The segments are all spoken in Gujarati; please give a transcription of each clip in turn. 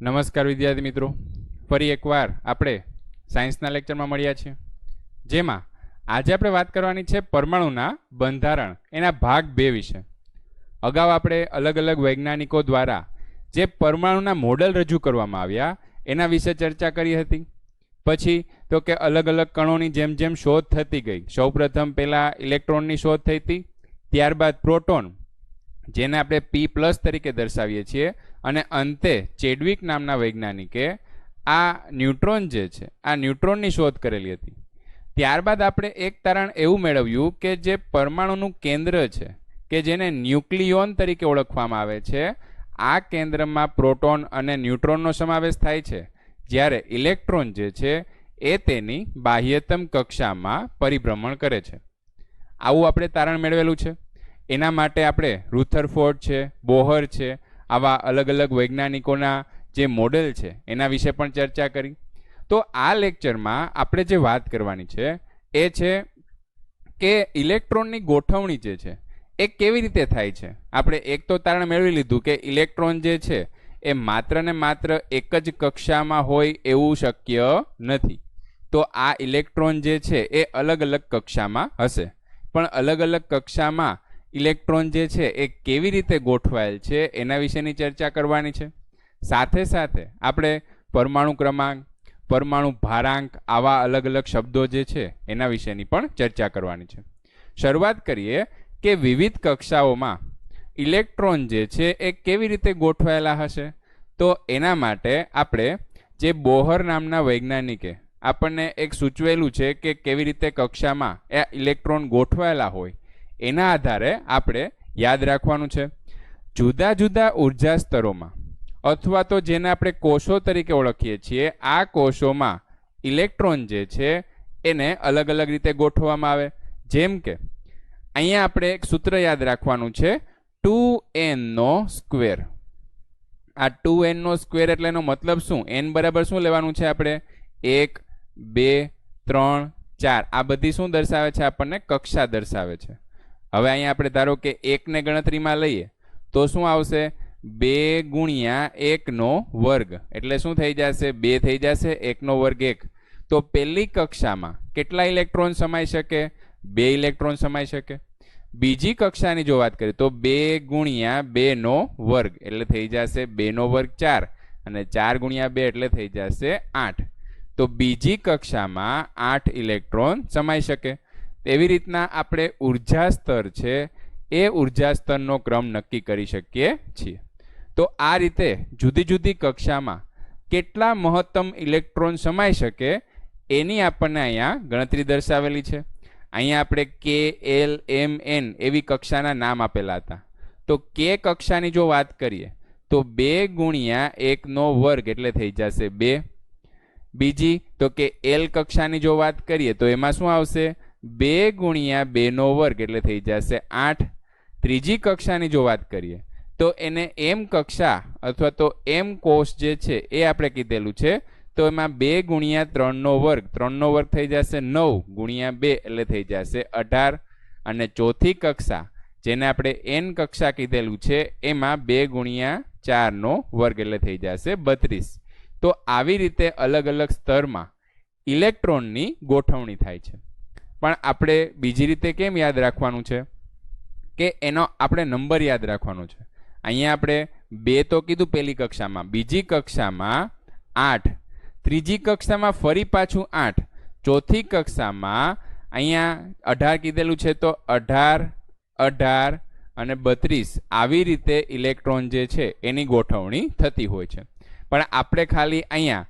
નમસ્કાર વિદ્યાર્થી મિત્રો, ફરી એકવાર આપણે સાયન્સના લેક્ચરમાં મળ્યા છીએ, જેમાં આજે આપણે વાત કરવાની છે પરમાણુના બંધારણ એના ભાગ 2 વિશે. અગાઉ આપણે અલગ અલગ વૈજ્ઞાનિકો દ્વારા જે પરમાણુના મોડેલ રજૂ કરવામાં આવ્યા એના વિશે ચર્ચા કરી હતી. પછી તો કે અલગ અલગ કણોની જેમ જેમ શોધ થતી ગઈ, સૌપ્રથમ પહેલાં ઇલેક્ટ્રોનની શોધ થઈ હતી, ત્યારબાદ પ્રોટોન જેને આપણે P+ તરીકે દર્શાવીએ છીએ, અને અંતે ચેડવિક નામના વૈજ્ઞાનિકે આ ન્યુટ્રોન જે છે આ ન્યુટ્રોનની શોધ કરેલી હતી. ત્યારબાદ આપણે એક તારણ એવું મેળવ્યું કે જે પરમાણુનું કેન્દ્ર છે કે જેને ન્યુક્લિયોન તરીકે ઓળખવામાં આવે છે, આ કેન્દ્રમાં પ્રોટોન અને ન્યુટ્રોનનો સમાવેશ થાય છે, જ્યારે ઇલેક્ટ્રોન જે છે એ તેની બાહ્યતમ કક્ષામાં પરિભ્રમણ કરે છે. આવું આપણે તારણ મેળવેલું છે. એના માટે આપણે રુથરફોર્ડ છે, બોહર છે, આવા અલગ અલગ વૈજ્ઞાનિકોના જે મોડેલ છે એના વિશે પણ ચર્ચા કરી. તો આ લેક્ચરમાં આપણે જે વાત કરવાની છે એ છે કે ઇલેક્ટ્રોનની ગોઠવણી જે છે એ કેવી રીતે થાય છે. આપણે એક તો તારણ મેળવી લીધું કે ઇલેક્ટ્રોન જે છે એ માત્ર ને માત્ર એક જ કક્ષામાં હોય એવું શક્ય નથી. તો આ ઇલેક્ટ્રોન જે છે એ અલગ અલગ કક્ષામાં હશે, પણ અલગ અલગ કક્ષામાં ઇલેક્ટ્રોન જે છે એ કેવી રીતે ગોઠવાયેલ છે એના વિશેની ચર્ચા કરવાની છે. સાથે સાથે આપણે પરમાણુ ક્રમાંક, પરમાણુ ભારાંક, આવા અલગ અલગ શબ્દો જે છે એના વિશેની પણ ચર્ચા કરવાની છે. શરૂઆત કરીએ કે વિવિધ કક્ષાઓમાં ઇલેક્ટ્રોન જે છે એ કેવી રીતે ગોઠવાયેલા હશે. તો એના માટે આપણે જે બોહર નામના વૈજ્ઞાનિકે આપણને એક સૂચવેલું છે કે કેવી રીતે કક્ષામાં એ ઇલેક્ટ્રોન ગોઠવાયેલા હોય, એના આધારે આપણે યાદ રાખવાનું છે. જુદા જુદા ઉર્જા સ્તરોમાં અથવા તો જેને આપણે કોષો તરીકે ઓળખીએ છીએ, આ કોષોમાં ઇલેક્ટ્રોન જે છે એને અલગ અલગ રીતે ગોઠવવામાં આવે. જેમ કે અહીંયા આપણે એક સૂત્ર યાદ રાખવાનું છે, 2n². આ 2n² એટલે એનો મતલબ શું? n બરાબર શું લેવાનું છે આપણે? 1, 2, 3, 4. આ બધી શું દર્શાવે છે? આપણને કક્ષા દર્શાવે છે. હવે અહીંયા આપણે ધારો કે 1 ને ગણતરીમાં લઈએ તો શું આવશે? 2 × 1² એટલે શું થઈ જશે? 2 થઈ જશે. 1² 1. તો પહેલી કક્ષામાં કેટલા ઇલેક્ટ્રોન સમાઈ શકે? 2 ઇલેક્ટ્રોન સમાઈ શકે. બીજી કક્ષાની જો વાત કરીએ તો 2 × 2² એટલે થઈ જશે 2² 4, અને 4 × 2 એટલે થઈ જશે 8. તો બીજી કક્ષામાં 8 ઇલેક્ટ્રોન સમાઈ શકે. એવી રીતના આપણે ઉર્જા સ્તર છે એ ઉર્જા સ્તરનો ક્રમ નક્કી કરી શકીએ છીએ. તો આ રીતે જુદી જુદી કક્ષામાં કેટલા મહત્તમ ઇલેક્ટ્રોન સમાઈ શકે એની આપણને અહીંયા ગણતરી દર્શાવેલી છે. અહીંયા આપણે K, L, M, N એવી કક્ષાના નામ આપેલા હતા. તો K કક્ષાની જો વાત કરીએ તો 2 × 1² એટલે થઈ જશે 2. બીજી તો કે L કક્ષાની જો વાત કરીએ તો એમાં શું આવશે? 2 × 2² એટલે થઈ જશે 8. ત્રીજી કક્ષાની જો વાત કરીએ તો એને M કક્ષા અથવા તો M કોષ જે છે એ આપણે કીધેલું છે. તો એમાં 2 × 3² થઈ જશે 9 × 2 એટલે થઈ જશે 18. અને ચોથી કક્ષા જેને આપણે N કક્ષા કીધેલું છે એમાં 2 × 4² એટલે થઈ જશે 32. તો આવી રીતે અલગ અલગ સ્તરમાં ઇલેક્ટ્રોનની ગોઠવણી થાય છે. પણ આપણે બીજી રીતે કેમ યાદ રાખવાનું છે કે એનો આપણે નંબર યાદ રાખવાનો છે. અહીંયા આપણે 2 તો કીધું પહેલી કક્ષામાં, બીજી કક્ષામાં 8, ત્રીજી કક્ષામાં ફરી પાછું 8, ચોથી કક્ષામાં અહીંયા 18 કીધેલું છે તો 18, 18 અને 32. આવી રીતે ઇલેક્ટ્રોન જે છે એની ગોઠવણી થતી હોય છે. પણ આપણે ખાલી અહીંયા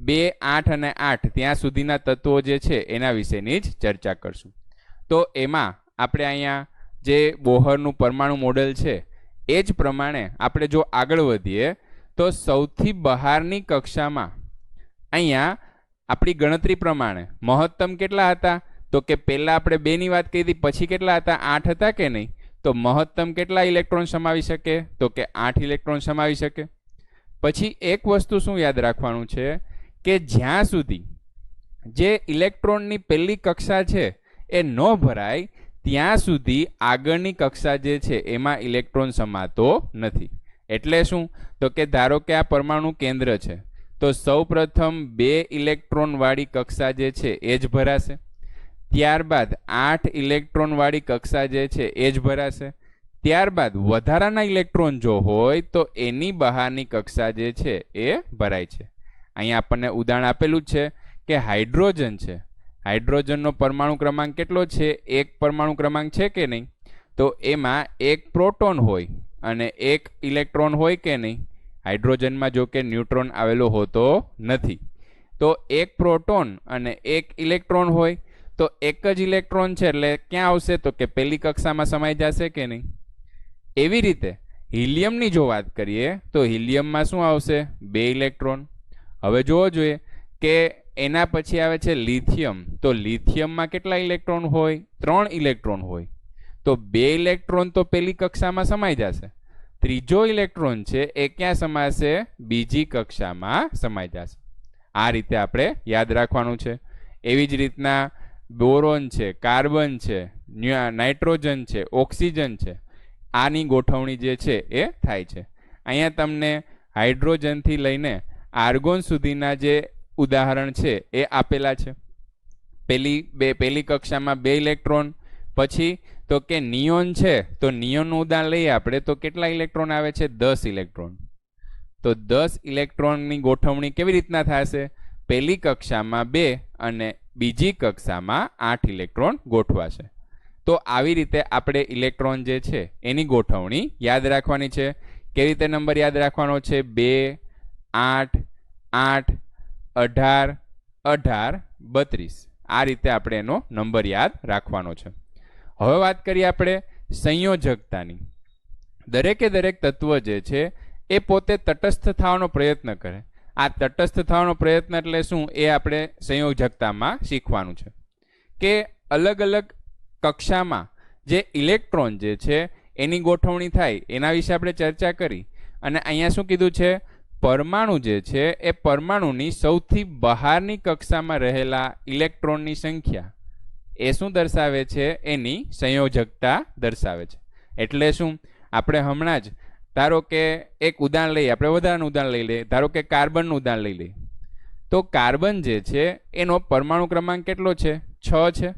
2, 8 અને 8 ત્યાં સુધીના તત્વો જે છે એના વિશેની જ ચર્ચા કરશું. તો એમાં આપણે અહીંયા જે બોહરનું પરમાણુ મોડેલ છે એ જ પ્રમાણે આપણે જો આગળ વધીએ તો સૌથી બહારની કક્ષામાં અહીંયા આપણી ગણતરી પ્રમાણે મહત્તમ કેટલા હતા? તો કે પહેલાં આપણે 2ની વાત કરી હતી, પછી કેટલા હતા? 8 હતા કે નહીં? તો મહત્તમ કેટલા ઇલેક્ટ્રોન સમાવી શકે? તો કે 8 ઇલેક્ટ્રોન સમાવી શકે. પછી એક વસ્તુ શું યાદ રાખવાનું છે કે જ્યાં સુધી જે ઇલેક્ટ્રોનની પહેલી કક્ષા છે એ ન ભરાય ત્યાં સુધી આગળની કક્ષા જે છે એમાં ઇલેક્ટ્રોન સમાતો નથી. એટલે શું? તો કે ધારો કે આ પરમાણુ કેન્દ્ર છે, તો સૌપ્રથમ 2 ઇલેક્ટ્રોન વાળી કક્ષા જે છે એ જ ભરાશે. ત્યારબાદ 8 ઇલેક્ટ્રોન વાળી કક્ષા જે છે એ જ ભરાશે. ત્યારબાદ વધારાના ઇલેક્ટ્રોન જો હોય તો એની બહારની કક્ષા જે છે એ ભરાય છે. અહીંયા આપણને ઉદાહરણ આપેલું જ છે કે હાઇડ્રોજન છે. હાઇડ્રોજનનો પરમાણુ ક્રમાંક કેટલો છે? 1 પરમાણુ ક્રમાંક છે કે નહીં? તો એમાં 1 પ્રોટોન હોય અને 1 ઇલેક્ટ્રોન હોય કે નહીં? હાઇડ્રોજનમાં જો કે ન્યુટ્રોન આવેલો હોતો નથી. તો 1 પ્રોટોન અને 1 ઇલેક્ટ્રોન હોય તો એક જ ઇલેક્ટ્રોન છે એટલે ક્યાં આવશે? તો કે પહેલી કક્ષામાં સમાઈ જશે કે નહીં? એવી રીતે હિલિયમની જો વાત કરીએ તો હિલિયમમાં શું આવશે? 2 ઇલેક્ટ્રોન. હવે જોવો જોઈએ કે એના પછી આવે છે લિથિયમ. તો લિથિયમમાં કેટલા ઇલેક્ટ્રોન હોય? 3 ઇલેક્ટ્રોન હોય. તો 2 ઇલેક્ટ્રોન તો પહેલી કક્ષામાં સમાઈ જશે. ત્રીજો ઇલેક્ટ્રોન છે એ ક્યાં સમાશે? બીજી કક્ષામાં સમાઈ જશે. આ રીતે આપણે યાદ રાખવાનું છે. એવી જ રીતના બોરોન છે, કાર્બન છે, નાઇટ્રોજન છે, ઓક્સિજન છે, આની ગોઠવણી જે છે એ થાય છે. અહીંયા તમને હાઇડ્રોજનથી લઈને આર્ગોન સુધીના જે ઉદાહરણ છે એ આપેલા છે. પહેલી કક્ષામાં 2 ઇલેક્ટ્રોન. પછી તો કે નિયોન છે, તો નિયોનનું ઉદાહરણ લઈએ આપણે તો કેટલા ઇલેક્ટ્રોન આવે છે? 10 ઇલેક્ટ્રોન. તો 10 ઇલેક્ટ્રોનની ગોઠવણી કેવી રીતના થશે? પહેલી કક્ષામાં 2 અને બીજી કક્ષામાં 8 ઇલેક્ટ્રોન ગોઠવાશે. તો આવી રીતે આપણે ઇલેક્ટ્રોન જે છે એની ગોઠવણી યાદ રાખવાની છે. કેવી રીતે નંબર યાદ રાખવાનો છે? 2, 8, 8, 18, 18, 32. આ રીતે આપણે એનો નંબર યાદ રાખવાનો છે. હવે વાત કરીએ આપણે સંયોજકતાની. દરેકે દરેક તત્વ જે છે એ પોતે તટસ્થ થવાનો પ્રયત્ન કરે. આ તટસ્થ થવાનો પ્રયત્ન એટલે શું? એ આપણે સંયોજકતામાં શીખવાનું છે કે અલગ અલગ કક્ષામાં જે ઇલેક્ટ્રોન જે છે એની ગોઠવણી થાય એના વિશે આપણે ચર્ચા કરી. અને અહીંયા શું કીધું છે? પરમાણુ જે છે એ પરમાણુની સૌથી બહારની કક્ષામાં રહેલા ઇલેક્ટ્રોનની સંખ્યા એ શું દર્શાવે છે? એની સંયોજકતા દર્શાવે છે. એટલે શું? આપણે હમણાં જ ધારો કે એક ઉદાહરણ લઈએ, આપણે વધારાનું ઉદાહરણ લઈ લઈએ. ધારો કે કાર્બનનું ઉદાહરણ લઈ લઈએ. તો કાર્બન જે છે એનો પરમાણુ ક્રમાંક કેટલો છે? 6 છે.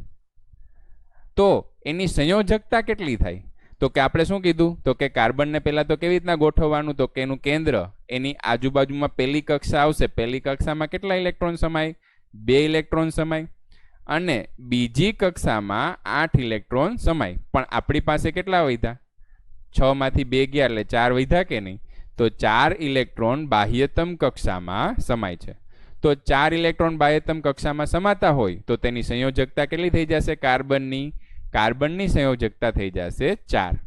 તો એની સંયોજકતા કેટલી થાય? તો કે આપણે શું કીધું? તો કે કાર્બનને પહેલાં તો કેવી રીતના ગોઠવવાનું? તો કે એનું કેન્દ્ર એની આજુબાજુમાં પહેલી કક્ષા આવશે. પહેલી કક્ષામાં કેટલા ઇલેક્ટ્રોન સમાય? 2 ઇલેક્ટ્રોન સમાય. અને બીજી કક્ષામાં 8 ઇલેક્ટ્રોન સમાય. પણ આપણી પાસે કેટલા વધ્યા? 6 માંથી 2 ગયા એટલે 4 વધ્યા કે નહીં? તો 4 ઇલેક્ટ્રોન બાહ્યતમ કક્ષામાં સમાય છે. તો 4 ઇલેક્ટ્રોન બાહ્યતમ કક્ષામાં સમાતા હોય તો તેની સંયોજકતા કેટલી થઈ જશે? કાર્બનની સંયોજકતા થઈ જશે 4.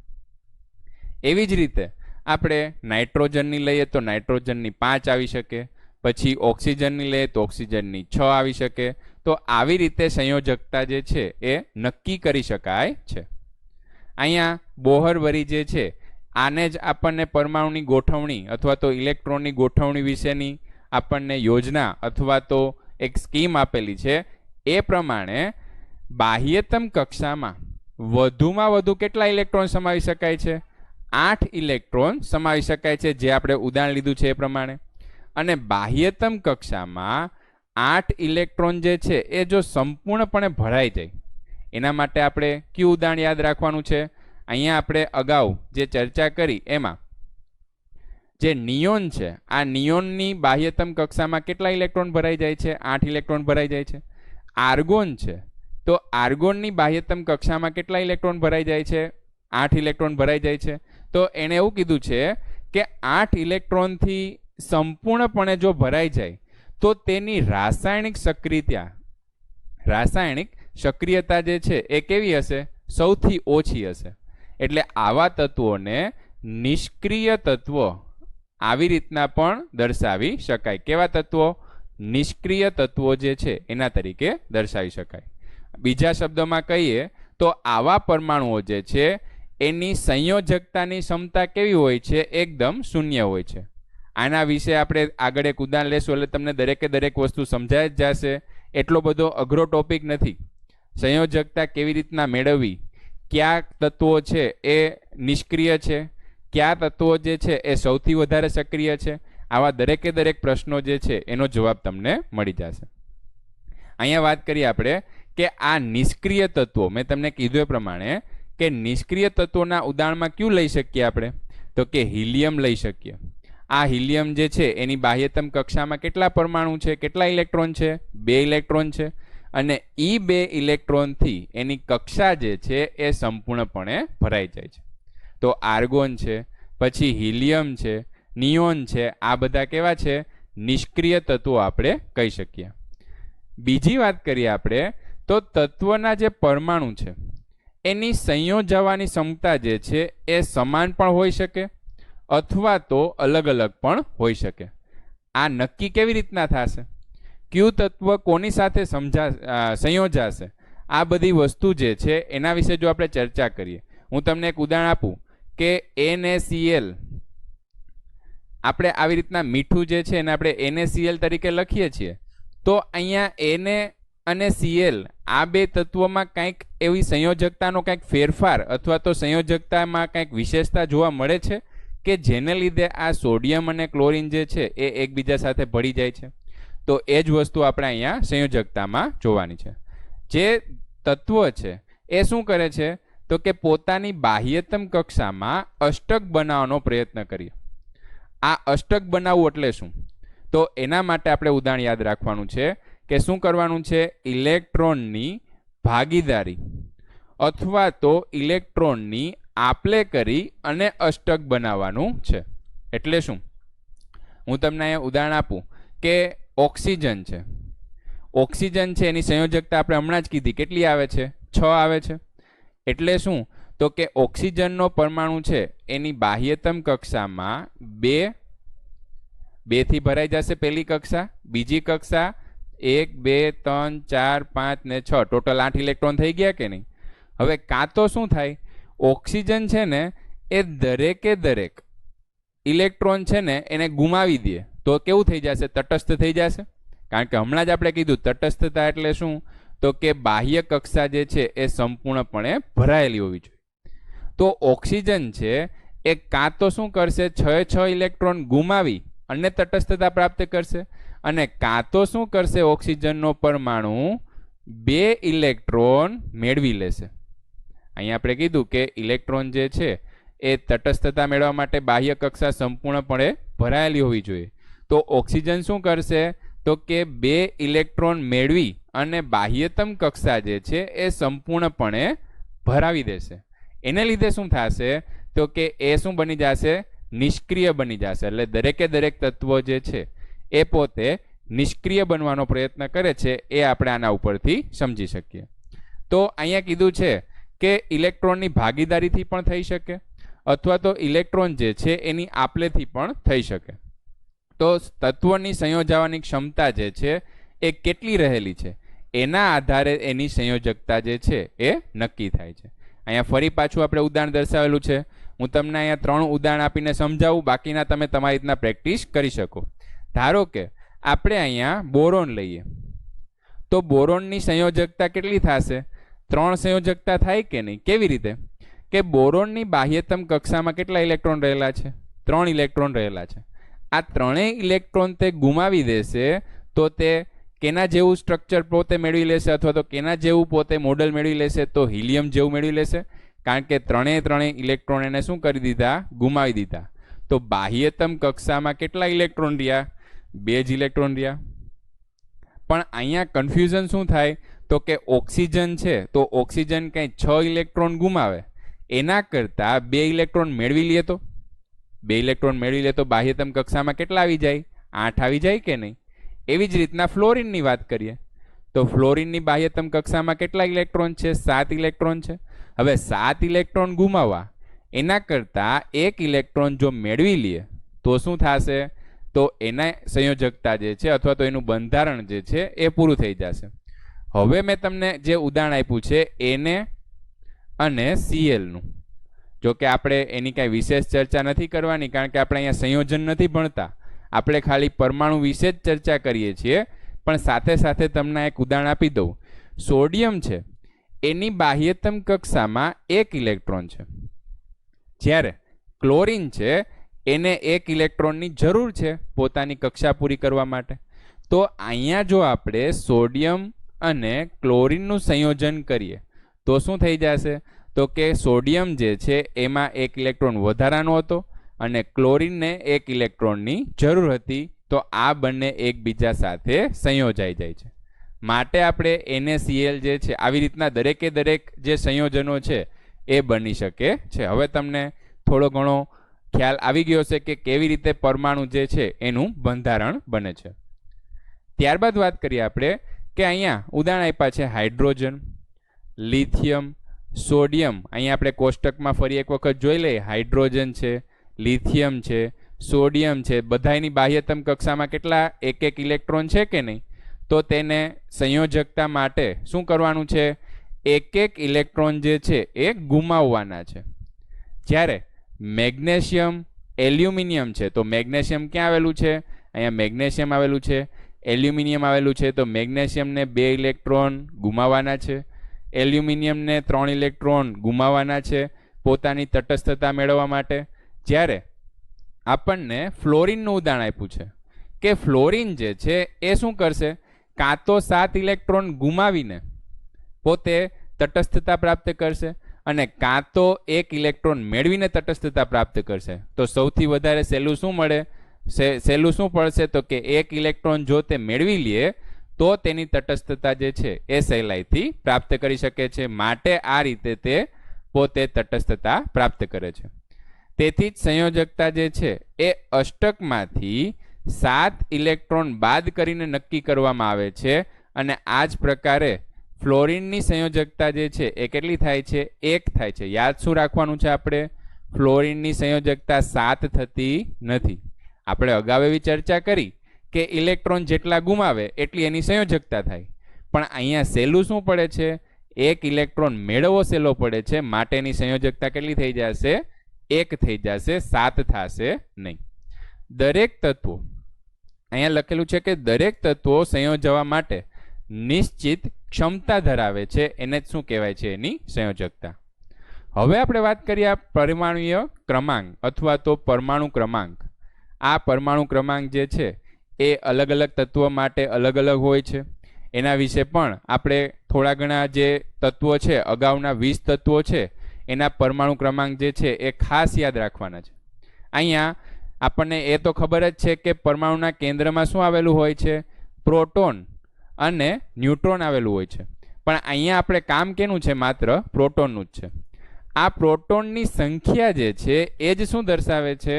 એવી જ રીતે આપણે નાઇટ્રોજનની લઈએ તો નાઇટ્રોજનની 5 આવી શકે. પછી ઓક્સિજનની લઈએ તો ઓક્સિજનની 6 આવી શકે. તો આવી રીતે સંયોજકતા જે છે એ નક્કી કરી શકાય છે. અહીંયા બોહરવરી જે છે આને જ આપણને પરમાણુની ગોઠવણી અથવા તો ઇલેક્ટ્રોનની ગોઠવણી વિશેની આપણને યોજના અથવા તો એક સ્કીમ આપેલી છે. એ પ્રમાણે બાહ્યતમ કક્ષામાં વધુમાં વધુ કેટલા ઇલેક્ટ્રોન સમાવી શકાય છે? 8 ઇલેક્ટ્રોન સમાવી શકાય છે, જે આપણે ઉદાહરણ લીધું છે એ પ્રમાણે. અને બાહ્યતમ કક્ષામાં 8 ઇલેક્ટ્રોન જે છે એ જો સંપૂર્ણપણે ભરાઈ જાય એના માટે આપણે કયું ઉદાહરણ યાદ રાખવાનું છે? અહીંયા આપણે અગાઉ જે ચર્ચા કરી એમાં જે નિયોન છે, આ નિયોનની બાહ્યતમ કક્ષામાં કેટલા ઇલેક્ટ્રોન ભરાઈ જાય છે? 8 ઇલેક્ટ્રોન ભરાઈ જાય છે. આર્ગોન છે, તો આર્ગોનની બાહ્યતમ કક્ષામાં કેટલા ઇલેક્ટ્રોન ભરાઈ જાય છે? 8 ઇલેક્ટ્રોન ભરાઈ જાય છે. તો એણે એવું કીધું છે કે 8 ઇલેક્ટ્રોનથી સંપૂર્ણપણે જો ભરાઈ જાય તો તેની રાસાયણિક સક્રિયતા જે છે એ કેવી હશે? સૌથી ઓછી હશે. એટલે આવા તત્વોને નિષ્ક્રિય તત્વો આવી રીતના પણ દર્શાવી શકાય. કેવા તત્વો? નિષ્ક્રિય તત્વો જે છે એના તરીકે દર્શાવી શકાય. બીજા શબ્દોમાં કહીએ તો આવા પરમાણુઓ જે છે એની સંયોજકતાની ક્ષમતા કેવી હોય છે? એકદમ શૂન્ય હોય છે. આના વિશે આપણે આગળ એક ઉદાહરણ લેશું એટલે તમને દરેકે દરેક વસ્તુ સમજાય જ જશે. એટલો બધો અઘરો ટોપિક નથી. સંયોજકતા કેવી રીતના મેળવવી, કયા તત્વો છે એ નિષ્ક્રિય છે, કયા તત્વો જે છે એ સૌથી વધારે સક્રિય છે? આવા દરેકે દરેક પ્રશ્નો જે છે એનો જવાબ તમને મળી જશે. અહીંયા વાત કરીએ આપણે કે આ નિષ્ક્રિય તત્વો, મેં તમને કીધું એ પ્રમાણે કે નિષ્ક્રિય તત્વોના ઉદાહરણમાં કયું લઈ શકીએ આપણે? તો કે હિલિયમ લઈ શકીએ. આ હિલિયમ જે છે એની બાહ્યતમ કક્ષામાં કેટલા પરમાણુ છે, કેટલા ઇલેક્ટ્રોન છે? 2 ઇલેક્ટ્રોન છે. અને એ 2 ઇલેક્ટ્રોનથી એની કક્ષા જે છે એ સંપૂર્ણપણે ભરાઈ જાય છે. તો આર્ગોન છે, પછી હિલિયમ છે, નિયોન છે, આ બધા કેવા છે? નિષ્ક્રિય તત્વો આપણે કહી શકીએ. બીજી વાત કરીએ આપણે તો તત્વના જે પરમાણુ છે એની સંયોજવાની ક્ષમતા જે છે એ સમાન પણ હોઈ શકે અથવા તો અલગ અલગ પણ હોઈ શકે. આ નક્કી કેવી રીતના થશે? કયું તત્વ કોની સાથે સંયોજાશે? આ બધી વસ્તુ જે છે એના વિશે જો આપણે ચર્ચા કરીએ, હું તમને એક ઉદાહરણ આપું કે NaCl, આપણે આવી રીતના મીઠું જે છે એને આપણે NaCl તરીકે લખીએ છીએ. તો અહીંયા Na અને Cl આ બે તત્વોમાં કંઈક એવી સંયોજકતાનો કંઈક ફેરફાર અથવા તો સંયોજકતામાં કંઈક વિશેષતા જોવા મળે છે કે જેને લીધે આ સોડિયમ અને ક્લોરિન જે છે એ એકબીજા સાથે ભળી જાય છે. તો એ જ વસ્તુ આપણે અહીંયા સંયોજકતામાં જોવાની છે. જે તત્વ છે એ શું કરે છે તો કે પોતાની બાહ્યતમ કક્ષામાં અષ્ટક બનાવવાનો પ્રયત્ન કરીએ. આ અષ્ટક બનાવવું એટલે શું? તો એના માટે આપણે ઉદાહરણ યાદ રાખવાનું છે કે શું કરવાનું છે? ઇલેક્ટ્રોનની ભાગીદારી અથવા તો ઇલેક્ટ્રોનની આપલે કરી અને અષ્ટક બનાવવાનું છે. એટલે શું? હું તમને અહીંયા ઉદાહરણ આપું કે ઓક્સિજન છે. ઓક્સિજન છે એની સંયોજકતા આપણે હમણાં જ કીધી, કેટલી આવે છે? 6 આવે છે. એટલે શું? તો કે ઓક્સિજનનો પરમાણુ છે એની બાહ્યતમ કક્ષામાં 2 થી ભરાઈ જશે પહેલી કક્ષા, બીજી કક્ષા 1 2 3 4 5 ને 6, ટોટલ 8 ઇલેક્ટ્રોન થઈ ગયા કે નહીં? હવે કાં તો શું થાય, ઓક્સિજન છે ને એ દરેકે દરેક ઇલેક્ટ્રોન છે ને એને ગુમાવી દે તો કેવું થઈ જશે? તટસ્થ થઈ જશે. કારણ કે હમણાં જ આપણે કીધું તટસ્થતા એટલે શું? તો કે બાહ્ય કક્ષા જે છે એ સંપૂર્ણપણે ભરાયેલી હોવી જોઈએ. તો ઓક્સિજન છે એ કાં તો શું કરશે? 6 ઇલેક્ટ્રોન ગુમાવી અને તટસ્થતા પ્રાપ્ત કરશે, અને કાં તો શું કરશે? ઓક્સિજનનો પરમાણુ 2 ઇલેક્ટ્રોન મેળવી લેશે. અહીંયા આપણે કીધું કે ઇલેક્ટ્રોન જે છે એ તટસ્થતા મેળવવા માટે બાહ્ય કક્ષા સંપૂર્ણપણે ભરાયેલી હોવી જોઈએ. તો ઓક્સિજન શું કરશે? તો કે 2 ઇલેક્ટ્રોન મેળવી અને બાહ્યતમ કક્ષા જે છે એ સંપૂર્ણપણે ભરાવી દેશે. એને લીધે શું થશે? તો કે એ શું બની જશે? નિષ્ક્રિય બની જશે. એટલે દરેકે દરેક તત્વો જે છે એ પોતે નિષ્ક્રિય બનવાનો પ્રયત્ન કરે છે. એ આપણે આના ઉપરથી સમજી શકીએ. તો અહીંયા કીધું છે કે ઇલેક્ટ્રોનની ભાગીદારીથી પણ થઈ શકે અથવા તો ઇલેક્ટ્રોન જે છે એની આપલેથી પણ થઈ શકે. તો તત્વોની સંયોજવાની ક્ષમતા જે છે એ કેટલી રહેલી છે એના આધારે એની સંયોજકતા જે છે એ નક્કી થાય છે. અહીંયા ફરી પાછું આપણે ઉદાહરણ દર્શાવેલું છે. હું તમને અહીંયા 3 ઉદાહરણ આપીને સમજાવું, બાકીના તમે તમારી રીતના પ્રેક્ટિસ કરી શકો. ધારો કે આપણે અહીંયા બોરોન લઈએ તો બોરોનની સંયોજકતા કેટલી થશે? 3 સંયોજકતા થાય કે નહીં? કેવી રીતે? કે બોરોનની બાહ્યતમ કક્ષામાં કેટલા ઇલેક્ટ્રોન રહેલા છે? 3 ઇલેક્ટ્રોન રહેલા છે. આ 3 ઇલેક્ટ્રોન તે ગુમાવી દેશે તો તે કેના જેવું સ્ટ્રક્ચર પોતે મેળવી લેશે અથવા તો કેના જેવું પોતે મોડલ મેળવી લેશે? તો હિલિયમ જેવું મેળવી લેશે. કારણ કે 3 ઇલેક્ટ્રોન એને શું કરી દીધા? ગુમાવી દીધા. તો બાહ્યતમ કક્ષામાં કેટલા ઇલેક્ટ્રોન રહ્યા? 2 જ ઇલેક્ટ્રોન રહ્યા. પણ અહીંયા કન્ફ્યુઝન શું થાય? તો કે ઓક્સિજન છે તો ઓક્સિજન કંઈ 6 ઇલેક્ટ્રોન ગુમાવે એના કરતાં 2 ઇલેક્ટ્રોન મેળવી લે તો 2 ઇલેક્ટ્રોન મેળવી લે તો બાહ્યતમ કક્ષામાં કેટલા આવી જાય? 8 આવી જાય કે નહીં? એવી જ રીતના ફ્લોરિનની વાત કરીએ તો ફ્લોરિનની બાહ્યતમ કક્ષામાં કેટલા ઇલેક્ટ્રોન છે? 7 ઇલેક્ટ્રોન છે. હવે 7 ઇલેક્ટ્રોન ગુમાવવા એના કરતાં 1 ઇલેક્ટ્રોન જો મેળવી લે તો શું થશે? તો એના સંયોજકતા જે છે અથવા તો એનું બંધારણ જે છે એ પૂરું થઈ જશે. હવે મેં તમને જે ઉદાહરણ આપ્યું છે Na અને Clનું, જો કે આપણે એની કાંઈ વિશેષ ચર્ચા નથી કરવાની કારણ કે આપણે અહીંયા સંયોજન નથી ભણતા, આપણે ખાલી પરમાણુ વિશે જ ચર્ચા કરીએ છીએ. પણ સાથે સાથે તમને એક ઉદાહરણ આપી દઉં. સોડિયમ છે એની બાહ્યતમ કક્ષામાં 1 ઇલેક્ટ્રોન છે, જ્યારે ક્લોરીન છે એને 1 ઇલેક્ટ્રોનની જરૂર છે પોતાની કક્ષા પૂરી કરવા માટે. તો અહીંયા જો આપણે સોડિયમ અને ક્લોરીનનું સંયોજન કરીએ તો શું થઈ જશે? તો કે સોડિયમ જે છે એમાં 1 ઇલેક્ટ્રોન વધારાનો હતો અને ક્લોરીનને 1 ઇલેક્ટ્રોનની જરૂર હતી. તો આ બંને એકબીજા સાથે સંયોજાઈ જાય છે. માટે આપણે NaCl જે છે આવી રીતના દરેકે દરેક જે સંયોજનો છે એ બની શકે છે. હવે તમને થોડો ઘણો ખ્યાલ આવી ગયો છે કે કેવી રીતે પરમાણુ જે છે એનું બંધારણ બને છે. ત્યારબાદ વાત કરીએ આપણે કે અહીંયા ઉદાહરણ આપ્યા છે હાઇડ્રોજન, લિથિયમ, સોડિયમ. અહીંયા આપણે કોષ્ટકમાં ફરી એક વખત જોઈ લઈએ. હાઇડ્રોજન છે, લિથિયમ છે, સોડિયમ છે, બધાની બાહ્યતમ કક્ષામાં કેટલા 1 ઇલેક્ટ્રોન છે કે નહીં? તો તેને સંયોજકતા માટે શું કરવાનું છે? 1 ઇલેક્ટ્રોન જે છે એ ગુમાવવાના છે. જ્યારે મેગ્નેશિયમ, એલ્યુમિનિયમ છે તો મેગ્નેશિયમ ક્યાં આવેલું છે? અહીંયા મેગ્નેશિયમ આવેલું છે. એલ્યુમિનિયમ આવેલું છે તો મેગ્નેશિયમને 2 ઇલેક્ટ્રોન ગુમાવવાના છે. એલ્યુમિનિયમને 3 ઇલેક્ટ્રોન ગુમાવવાના છે પોતાની તટસ્થતા મેળવવા માટે. જ્યારે આપણને ફ્લોરિનનું ઉદાહરણ આપ્યું છે કે ફ્લોરિન જે છે એ શું કરશે? કાં તો 7 ઇલેક્ટ્રોન ગુમાવીને પોતે તટસ્થતા પ્રાપ્ત કરશે અને કાં તો 1 ઇલેક્ટ્રોન મેળવીને તટસ્થતા પ્રાપ્ત કરશે. તો સૌથી વધારે સહેલું શું મળે? સહેલું શું પડશે? તો કે 1 ઇલેક્ટ્રોન જો તે મેળવી લે તો તેની તટસ્થતા જે છે એ સહેલાઈથી પ્રાપ્ત કરી શકે છે. માટે આ રીતે તે પોતે તટસ્થતા પ્રાપ્ત કરે છે. તેથી જ સંયોજકતા જે છે એ અષ્ટકમાંથી 7 ઇલેક્ટ્રોન બાદ કરીને નક્કી કરવામાં આવે છે. અને આ જ પ્રકારે ફ્લોરિનની સંયોજકતા જે છે એ કેટલી થાય છે? 1 થાય છે. યાદ શું રાખવાનું છે આપણે? ફ્લોરિનની સંયોજકતા 7 થતી નથી. આપણે અગાઉ એવી ચર્ચા કરી કે ઇલેક્ટ્રોન જેટલા ગુમાવે એટલી એની સંયોજકતા થાય. પણ અહીંયા સહેલું શું પડે છે? 1 ઇલેક્ટ્રોન મેળવવો સહેલો પડે છે. માટેની સંયોજકતા કેટલી થઈ જશે? 1 થઈ જશે, 7 થશે નહીં. દરેક તત્વો અહીંયા લખેલું છે કે દરેક તત્વો સંયોજવા માટે નિશ્ચિત ક્ષમતા ધરાવે છે. એને જ શું કહેવાય છે? એની સંયોજકતા. હવે આપણે વાત કરીએ પરમાણુય ક્રમાંક અથવા તો પરમાણુ ક્રમાંક. આ પરમાણુ ક્રમાંક જે છે એ અલગ અલગ તત્વો માટે અલગ અલગ હોય છે. એના વિશે પણ આપણે થોડા ઘણા જે તત્વો છે, અગાઉના 20 તત્વો છે, એના પરમાણુ ક્રમાંક જે છે એ ખાસ યાદ રાખવાના છે. અહીંયા આપણને એ તો ખબર જ છે કે પરમાણુના કેન્દ્રમાં શું આવેલું હોય છે? પ્રોટોન અને ન્યુટ્રોન આવેલું હોય છે. પણ અહીંયા આપણે કામ કેનું છે? માત્ર પ્રોટોનનું જ છે. આ પ્રોટોનની સંખ્યા જે છે એ જ શું દર્શાવે છે?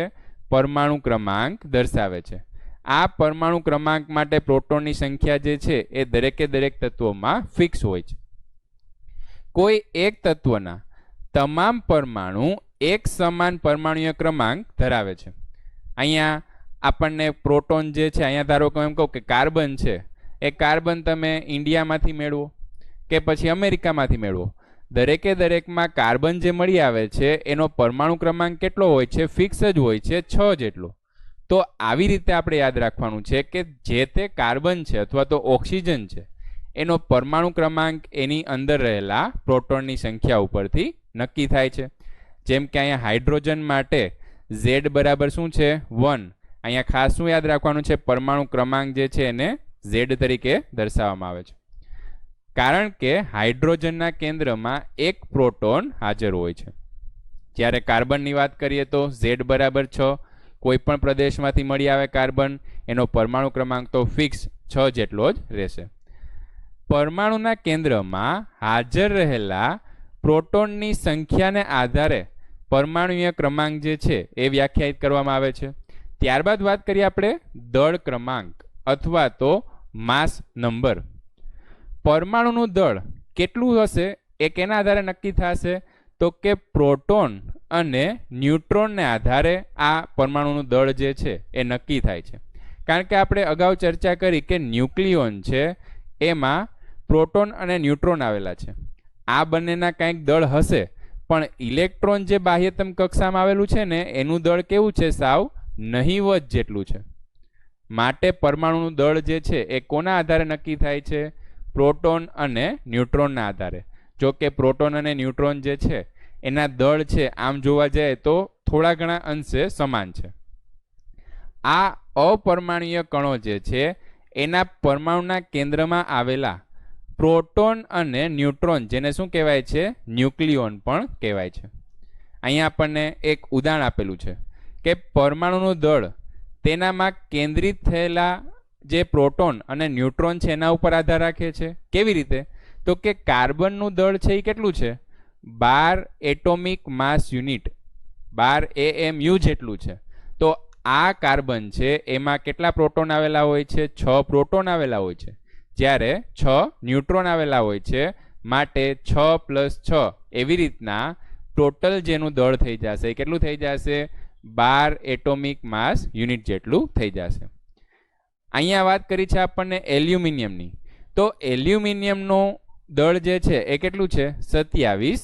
પરમાણુ ક્રમાંક દર્શાવે છે. આ પરમાણુ ક્રમાંક માટે પ્રોટોનની સંખ્યા જે છે એ દરેકે દરેક તત્વોમાં ફિક્સ હોય છે. કોઈ એક તત્વના તમામ પરમાણુ એક સમાન પરમાણુય ક્રમાંક ધરાવે છે. અહીંયા આપણને પ્રોટોન જે છે, અહીંયા ધારો કે એમ કહું કે કાર્બન છે, એ કાર્બન તમે ઇન્ડિયામાંથી મેળવો કે પછી અમેરિકામાંથી મેળવો, દરેકે દરેકમાં કાર્બન જે મળી આવે છે એનો પરમાણુ ક્રમાંક કેટલો હોય છે? ફિક્સ જ હોય છે, 6 જેટલો. તો આવી રીતે આપણે યાદ રાખવાનું છે કે જે તે કાર્બન છે અથવા તો ઓક્સિજન છે એનો પરમાણુ ક્રમાંક એની અંદર રહેલા પ્રોટોનની સંખ્યા ઉપરથી નક્કી થાય છે. જેમ કે અહીંયા હાઇડ્રોજન માટે Z બરાબર શું છે? 1. અહીંયા ખાસ શું યાદ રાખવાનું છે? પરમાણુ ક્રમાંક જે છે એને Z તરીકે દર્શાવવામાં આવે છે. કારણ કે હાઇડ્રોજનના કેન્દ્રમાં એક પ્રોટોન હાજર હોય છે. જ્યારે કાર્બનની વાત કરીએ તો Z બરાબર 6. કોઈ પણ પ્રદેશમાંથી મળી આવે કાર્બન, એનો પરમાણુ ક્રમાંક તો ફિક્સ 6 જેટલો જ રહેશે. પરમાણુના કેન્દ્રમાં હાજર રહેલા પ્રોટોનની સંખ્યાને આધારે પરમાણુય ક્રમાંક જે છે એ વ્યાખ્યાયિત કરવામાં આવે છે. ત્યારબાદ વાત કરીએ આપણે દળ ક્રમાંક અથવા તો માસ નંબર. પરમાણુનું દળ કેટલું હશે એ કેના આધારે નક્કી થશે? તો કે પ્રોટોન અને ન્યુટ્રોનને આધારે આ પરમાણુનું દળ જે છે એ નક્કી થાય છે. કારણ કે આપણે અગાઉ ચર્ચા કરી કે ન્યુક્લિયોન છે એમાં પ્રોટોન અને ન્યુટ્રોન આવેલા છે. આ બંનેના કંઈક દળ હશે, પણ ઇલેક્ટ્રોન જે બાહ્યતમ કક્ષામાં આવેલું છે ને એનું દળ કેવું છે? સાવ નહીવત જેટલું છે. માટે પરમાણુનું દળ જે છે એ કોના આધારે નક્કી થાય છે? પ્રોટોન અને ન્યુટ્રોનના આધારે. જો કે પ્રોટોન અને ન્યુટ્રોન જે છે એના દળ છે આમ જોવા જાય તો થોડા ઘણા અંશે સમાન છે. આ અપરમાણુય કણો જે છે એના પરમાણુના કેન્દ્રમાં આવેલા પ્રોટોન અને ન્યુટ્રોન, જેને શું કહેવાય છે, ન્યુક્લિયોન પણ કહેવાય છે. અહીંયા આપણને એક ઉદાહરણ આપેલું છે કે પરમાણુનું દળ તેનામાં કેન્દ્રિત થયેલા જે પ્રોટોન અને ન્યુટ્રોન છે એના ઉપર આધાર રાખે છે. કેવી રીતે? તો કે કાર્બનનું દળ છે એ કેટલું છે, 12 એટોમિક માસ યુનિટ, 12 AMU જેટલું છે. તો આ કાર્બન છે એમાં કેટલા પ્રોટોન આવેલા હોય છે, 6 પ્રોટોન આવેલા હોય છે, જ્યારે 6 ન્યુટ્રોન આવેલા હોય છે. માટે 6 + 6 એવી રીતના ટોટલ જેનું દળ થઈ જશે એ કેટલું થઈ જશે, 12 એટોમિક માસ યુનિટ જેટલું થઈ જશે. અહીંયા વાત કરી છે આપણને એલ્યુમિનિયમની. તો એલ્યુમિનિયમનું દળ જે છે એ કેટલું છે, 27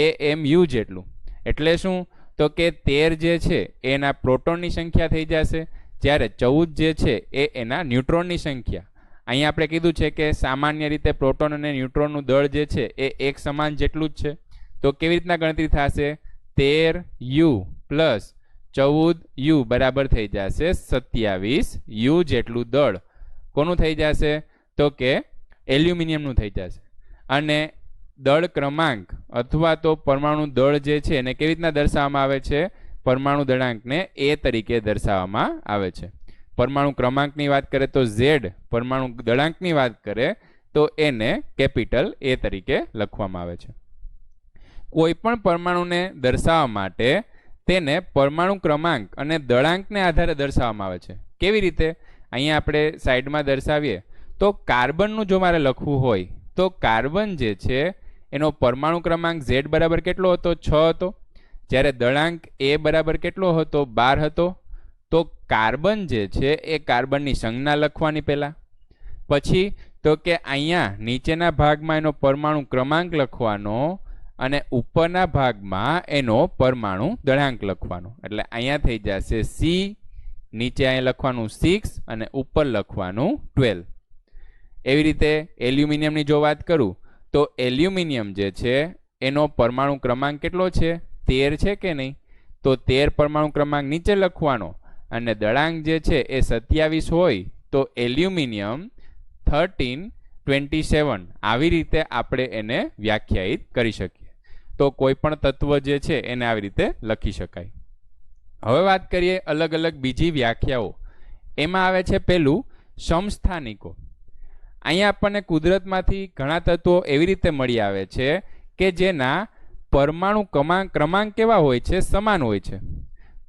AMU જેટલું. એટલે શું? તો કે 13 જે છે એના પ્રોટોનની સંખ્યા થઈ જશે, જ્યારે 14 જે છે એ એના ન્યુટ્રોનની સંખ્યા. અહીંયા આપણે કીધું છે કે સામાન્ય રીતે પ્રોટોન અને ન્યુટ્રોનનું દળ જે છે એ એક સમાન જેટલું જ છે. તો કેવી રીતના ગણતરી થશે, 13U + 14U બરાબર થઈ જશે 27U જેટલું દળ કોનું થઈ જશે, તો કે એલ્યુમિનિયમનું થઈ જશે. અને દળ ક્રમાંક અથવા તો પરમાણુ દળ જે છે એને કેવી રીતના દર્શાવવામાં આવે છે, પરમાણુ દળાંકને A તરીકે દર્શાવવામાં આવે છે. પરમાણુ ક્રમાંકની વાત કરે તો Z, પરમાણુ દળાંકની વાત કરે તો એને કેપિટલ A તરીકે લખવામાં આવે છે. કોઈ પણ પરમાણુને દર્શાવવા માટે તેને પરમાણુ ક્રમાંક અને દળાંકને આધારે દર્શાવવામાં આવે છે. કેવી રીતે? અહીંયા આપણે સાઈડમાં દર્શાવીએ તો કાર્બનનું જો મારે લખવું હોય તો કાર્બન જે છે એનો પરમાણુ ક્રમાંક Z બરાબર કેટલો હતો, 6 હતો, જ્યારે દળાંક A બરાબર કેટલો હતો, 12 હતો. તો કાર્બન જે છે એ કાર્બનની સંજ્ઞા લખવાની પહેલાં, પછી તો કે અહીંયા નીચેના ભાગમાં એનો પરમાણુ ક્રમાંક લખવાનો અને ઉપરના ભાગમાં એનો પરમાણુ દળાંક લખવાનો. એટલે અહીંયા થઈ જશે C, નીચે અહીંયા લખવાનું 6 અને ઉપર લખવાનું 12. એવી રીતે એલ્યુમિનિયમની જો વાત કરું તો એલ્યુમિનિયમ જે છે એનો પરમાણુ ક્રમાંક કેટલો છે, 13 છે કે નહીં? તો 13 પરમાણુ ક્રમાંક નીચે લખવાનો અને દળાંક જે છે એ 27 હોય તો એલ્યુમિનિયમ 1327 આવી રીતે આપણે એને વ્યાખ્યાયિત કરી શકીએ. તો કોઈ પણ તત્વ જે છે એને આવી રીતે લખી શકાય. હવે વાત કરીએ અલગ અલગ બીજી વ્યાખ્યાઓ. એમાં આવે છે પેલું સમસ્થાનિકો. અહીંયા આપણને કુદરતમાંથી ઘણા તત્વો એવી રીતે મળી આવે છે કે જેના પરમાણુ ક્રમાંક કેવા હોય છે, સમાન હોય છે,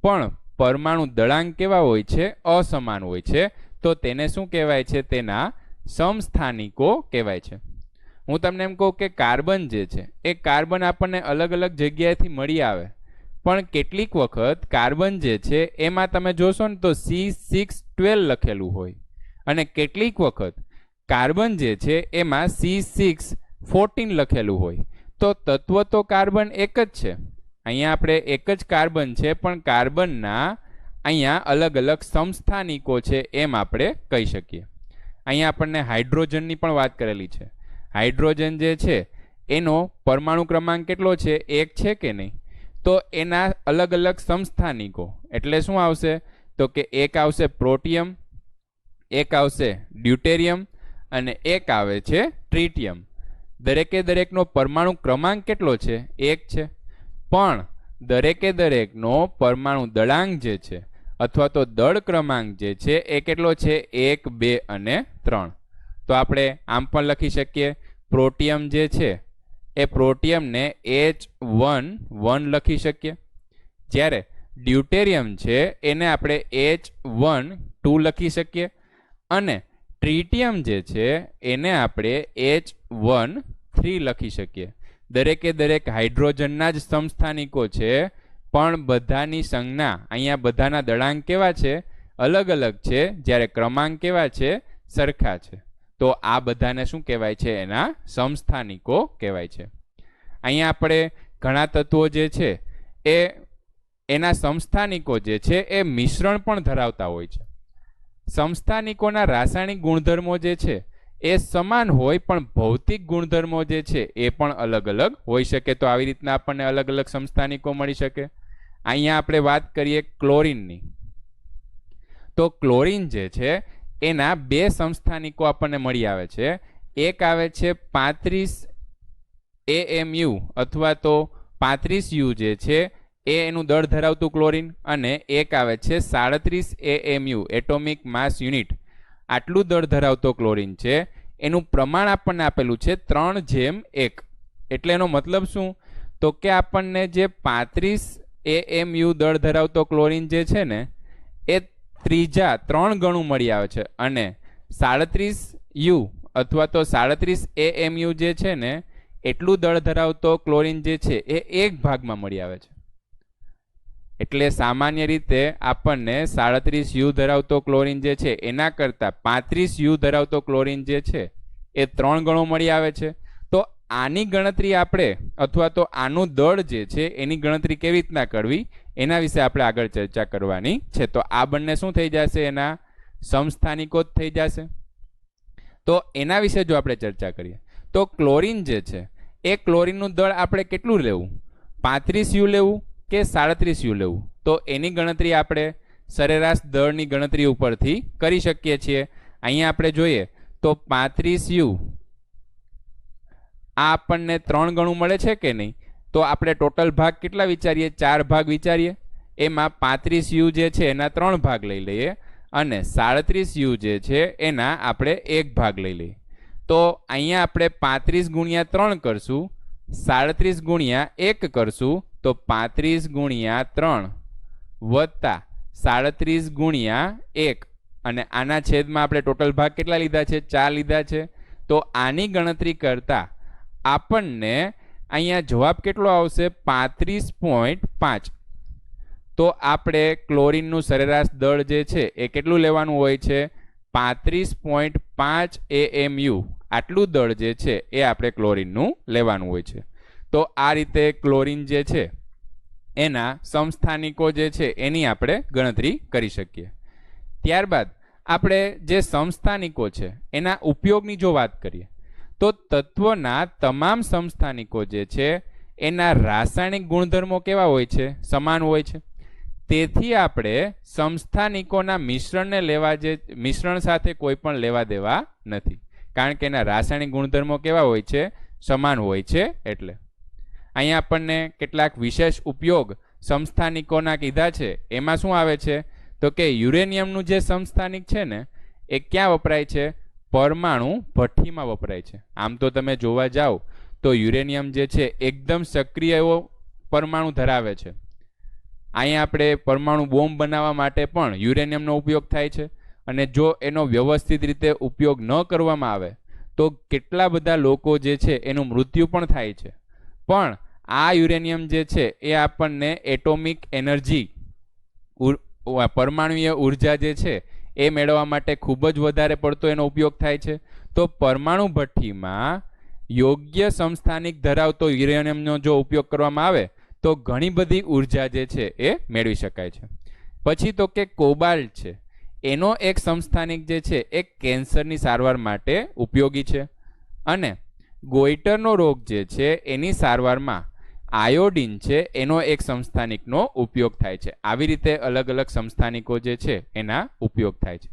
પણ પરમાણુ દળાંક કેવા હોય છે, અસમાન હોય છે. તો તેને શું કહેવાય છે, તેના સમસ્થાનિકો કહેવાય છે. હું તમને એમ કહું કે કાર્બન જે છે એ કાર્બન આપણને અલગ અલગ જગ્યાએથી મળી આવે, પણ કેટલીક વખત કાર્બન જે છે એમાં તમે જોશો ને તો C612 લખેલું હોય, અને કેટલીક વખત કાર્બન જે છે એમાં C614 લખેલું હોય. તો તત્વ તો કાર્બન એક જ છે. અહીંયા આપણે એક જ કાર્બન છે, પણ કાર્બનના અહીંયા અલગ અલગ સમસ્થાનિકો છે એમ આપણે કહી શકીએ. અહીંયા આપણને હાઇડ્રોજનની પણ વાત કરેલી છે. હાઇડ્રોજન જે છે એનો પરમાણુ ક્રમાંક કેટલો છે, 1 છે કે નહીં? તો એના અલગ અલગ સમસ્થાનિકો એટલે શું આવશે, તો કે એક આવશે પ્રોટિયમ, એક આવશે ડ્યુટેરિયમ અને એક આવે છે ટ્રિટિયમ. દરેકે દરેકનો પરમાણુ ક્રમાંક કેટલો છે, 1 છે, પણ દરેકે દરેકનો પરમાણુ દળાંક જે છે અથવા તો દળ ક્રમાંક જે છે એ કેટલો છે, 1, 2 અને 3. તો આપણે આમ પણ લખી શકીએ, પ્રોટિયમ જે છે એ પ્રોટિયમને H11 લખી શકીએ, જ્યારે ડ્યુટેરિયમ છે એને આપણે H12 લખી શકીએ, અને ટ્રિટિયમ જે છે એને આપણે H13 લખી શકીએ. દરેકે દરેક હાઇડ્રોજનના જ સમસ્થાનિકો છે, પણ બધાની સંજ્ઞા અહીંયા બધાના દળાંક કેવા છે, અલગ અલગ છે, જ્યારે ક્રમાંક કેવા છે, સરખા છે. તો આ બધાને શું કહેવાય છે, એના સમસ્થાનિકો કહેવાય છે. અહીંયા આપણે ઘણા તત્વો જે છે એ એના સમસ્થાનિકો જે છે એ મિશ્રણ પણ ધરાવતા હોય છે. સમસ્થાનિકોના રાસાયણિક ગુણધર્મો જે છે એ સમાન હોય પણ ભૌતિક ગુણધર્મો જે છે એ પણ અલગ અલગ હોઈ શકે. તો આવી રીતના આપણને અલગ અલગ સમસ્થાનિકો મળી શકે. અહીંયા આપણે વાત કરીએ ક્લોરીનની, તો ક્લોરીન જે છે એના બે સમસ્થાનિકો આપણને મળી આવે છે. એક આવે છે 35 AMU અથવા તો 35U જે છે એ એનું દળ ધરાવતું ક્લોરીન, અને એક આવે છે 37 AMU એટોમિક માસ યુનિટ, આટલું દળ ધરાવતો ક્લોરીન છે. એનું પ્રમાણ આપણને આપેલું છે 3:1. એટલે એનો મતલબ શું? તો કે આપણને જે 35 AMU દળ ધરાવતો ક્લોરીન જે છે ને એ 3 ગણું મળી આવે છે, અને 37U અથવા તો 37 AMU જે છે ને એટલું દળ ધરાવતો ક્લોરીન જે છે એ 1 ભાગમાં મળી આવે છે. એટલે સામાન્ય રીતે આપણને 37U ધરાવતો ક્લોરીન જે છે એના કરતાં 35U ધરાવતો ક્લોરીન જે છે એ 3 ગણો મળી આવે છે. તો આની ગણતરી આપણે અથવા તો આનું દળ જે છે એની ગણતરી કેવી રીતના કરવી એના વિશે આપણે આગળ ચર્ચા કરવાની છે. તો આ બંને શું થઈ જશે? એના સમસ્થાનિકો જ થઈ જશે. તો એના વિશે જો આપણે ચર્ચા કરીએ તો ક્લોરીન જે છે એ ક્લોરીનનું દળ આપણે કેટલું લેવું? 35U લેવું કે 37U લેવું? તો એની ગણતરી આપણે સરેરાશ દળની ગણતરી ઉપરથી કરી શકીએ છીએ. અહીંયા આપણે જોઈએ તો 35U આ આપણને 3 ગણું મળે છે કે નહીં? તો આપણે ટોટલ ભાગ કેટલા વિચારીએ? 4 ભાગ વિચારીએ. એમાં 35U જે છે એના 3 ભાગ લઈ લઈએ, અને 37U જે છે એના આપણે 1 ભાગ લઈ લઈએ. તો અહીંયા આપણે 35 ગુણ્યા 3 કરશું, 37 ગુણ્યા 1 કરશું, તો 35 ગુણ્યા 3 વત્તા 37 ગુણ્યા 1, અને આના છેદમાં આપણે ટોટલ ભાગ કેટલા લીધા છે? 4 લીધા છે. તો આની ગણતરી કરતા આપણને અહીંયા જવાબ કેટલો આવશે? 35.5. તો આપણે ક્લોરીનનું સરેરાશ દળ જે છે એ કેટલું લેવાનું હોય છે? 35.5 AMU આટલું દળ જે છે એ આપણે ક્લોરીનનું લેવાનું હોય છે. તો આ રીતે ક્લોરીન જે છે એના સમસ્થાનિકો જે છે એની આપણે ગણતરી કરી શકીએ. ત્યારબાદ આપણે જે સમસ્થાનિકો છે એના ઉપયોગની જો વાત કરીએ તો તત્વના તમામ સમસ્થાનિકો જે છે એના રાસાયણિક ગુણધર્મો કેવા હોય છે? સમાન હોય છે. તેથી આપણે સમસ્થાનિકોના મિશ્રણ સાથે કોઈ પણ લેવા દેવા નથી, કારણ કે એના રાસાયણિક ગુણધર્મો કેવા હોય છે? સમાન હોય છે. એટલે અહીંયા આપણને કેટલાક વિશેષ ઉપયોગ સમસ્થાનિકોના કીધા છે. એમાં શું આવે છે? તો કે યુરેનિયમનું જે સમસ્થાનિક છે ને એ ક્યાં વપરાય છે? પરમાણુ ભઠ્ઠીમાં વપરાય છે. આમ તો તમે જોવા જાઓ તો યુરેનિયમ જે છે એકદમ સક્રિય એવો પરમાણુ ધરાવે છે. અહીંયા આપણે પરમાણુ બોમ્બ બનાવવા માટે પણ યુરેનિયમનો ઉપયોગ થાય છે, અને જો એનો વ્યવસ્થિત રીતે ઉપયોગ ન કરવામાં આવે તો કેટલા બધા લોકો જે છે એનું મૃત્યુ પણ થાય છે. પણ આ યુરેનિયમ જે છે એ આપણને એટોમિક એનર્જી, પરમાણુય ઉર્જા જે છે એ મેળવવા માટે ખૂબ જ વધારે પડતો એનો ઉપયોગ થાય છે. તો પરમાણુ ભઠ્ઠીમાં યોગ્ય સમસ્થાનિક ધરાવતો યુરેનિયમનો જો ઉપયોગ કરવામાં આવે તો ઘણી બધી ઉર્જા જે છે એ મેળવી શકાય છે. પછી તો કે કોબાલ્ટ છે, એનો એક સમસ્થાનિક જે છે એ કેન્સરની સારવાર માટે ઉપયોગી છે, અને ગોઈટરનો રોગ જે છે એની સારવારમાં આયોડિન છે એનો એક સમસ્થાનિકનો ઉપયોગ થાય છે. આવી રીતે અલગ અલગ સમસ્થાનિકો જે છે એના ઉપયોગ થાય છે.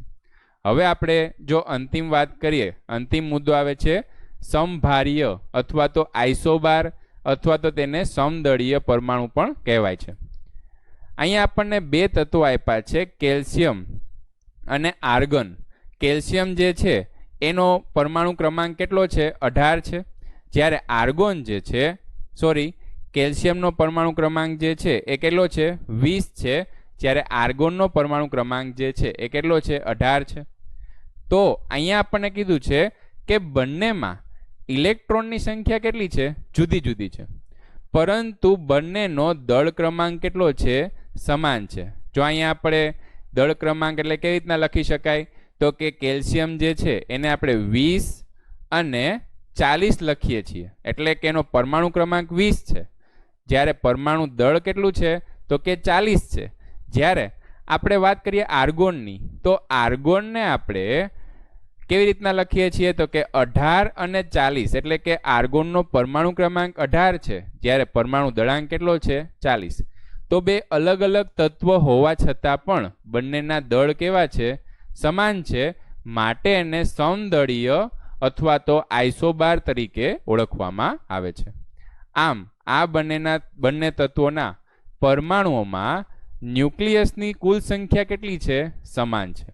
હવે આપણે જો અંતિમ વાત કરીએ, અંતિમ મુદ્દો આવે છે સમભારીય અથવા તો આઇસોબાર અથવા તો તેને સમદળીય પરમાણુ પણ કહેવાય છે. અહીંયા આપણને 2 તત્વો આપ્યા છે, કેલ્શિયમ અને આર્ગન. કેલ્શિયમ જે છે એનો પરમાણુ ક્રમાંક કેટલો છે? 18 છે. જ્યારે આર્ગોન જે છે, કેલ્શિયમનો પરમાણુ ક્રમાંક જે છે એ કેટલો છે? 20 છે. જ્યારે આર્ગોનનો પરમાણુ ક્રમાંક જે છે એ કેટલો છે? 18 છે. તો અહીંયા આપણને કીધું છે કે બંનેમાં ઇલેક્ટ્રોનની સંખ્યા કેટલી છે? જુદી જુદી છે, પરંતુ બંનેનો દળ ક્રમાંક કેટલો છે? સમાન છે. જો અહીંયા આપણે દળ ક્રમાંક એટલે કેવી રીતના લખી શકાય? તો કે કેલ્શિયમ જે છે એને આપણે 20 અને 40 લખીએ છીએ, એટલે કે એનો પરમાણુ ક્રમાંક 20 છે, જ્યારે પરમાણુ દળ કેટલું છે? તો કે 40 છે. જ્યારે આપણે વાત કરીએ આર્ગોનની, તો આર્ગોનને આપણે કેવી રીતના લખીએ છીએ તો કે 18 અને 40 એટલે કે આર્ગોનનો પરમાણુ ક્રમાંક 18 છે જ્યારે પરમાણુ દળાંક કેટલો છે 40. તો બે અલગ અલગ તત્વ હોવા છતાં પણ બંનેના દળ કેવા છે સમાન છે, માટે એને સમદળીય અથવા તો આઇસોબાર તરીકે ઓળખવામાં આવે છે. આમ આ બંને તત્વોના પરમાણુઓમાં ન્યુક્લિયસની કુલ સંખ્યા કેટલી છે સમાન છે.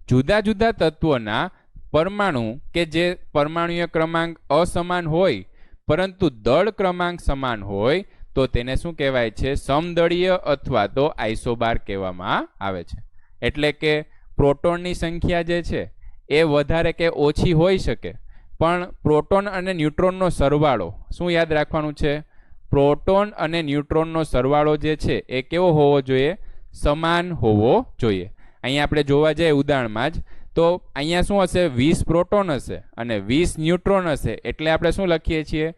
જુદા જુદા તત્વોના પરમાણુ કે જે પરમાણુય ક્રમાંક અસમાન હોય પરંતુ દળ ક્રમાંક સમાન હોય તો તેને શું કહેવાય છે સમદળીય અથવા તો આઇસોબાર કહેવામાં આવે છે. એટલે કે પ્રોટોનની સંખ્યા જે છે એ વધારે કે ઓછી હોઈ શકે, પણ પ્રોટોન અને ન્યુટ્રોનનો સરવાળો શું યાદ રાખવાનું છે, પ્રોટોન અને ન્યુટ્રોનનો સરવાળો જે છે એ કેવો હોવો જોઈએ, સમાન હોવો જોઈએ. અહીંયા આપણે જોવા જઈએ ઉદાહરણમાં જ તો અહીંયા શું હશે 20 પ્રોટોન હશે અને 20 ન્યુટ્રોન હશે, એટલે આપણે શું લખીએ છીએ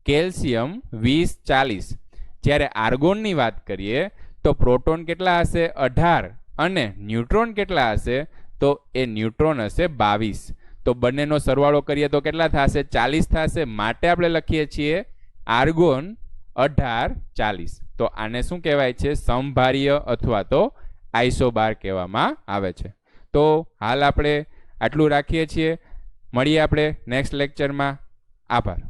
કેલ્શિયમ 20-40. જ્યારે આર્ગોનની વાત કરીએ તો પ્રોટોન કેટલા હશે 18 અને ન્યુટ્રોન કેટલા હશે તો એ ન્યુટ્રોન હશે 22. તો બંનેનો સરવાળો કરીએ તો કેટલા થશે 40 થશે, માટે આપણે લખીએ છીએ આર્ગોન 18-40. તો આને શું કહેવાય છે સમભારીય અથવા તો આઇસોબાર કહેવામાં આવે છે. તો હાલ આપણે આટલું રાખીએ છીએ, મળીએ આપણે નેક્સ્ટ લેક્ચરમાં. આભાર.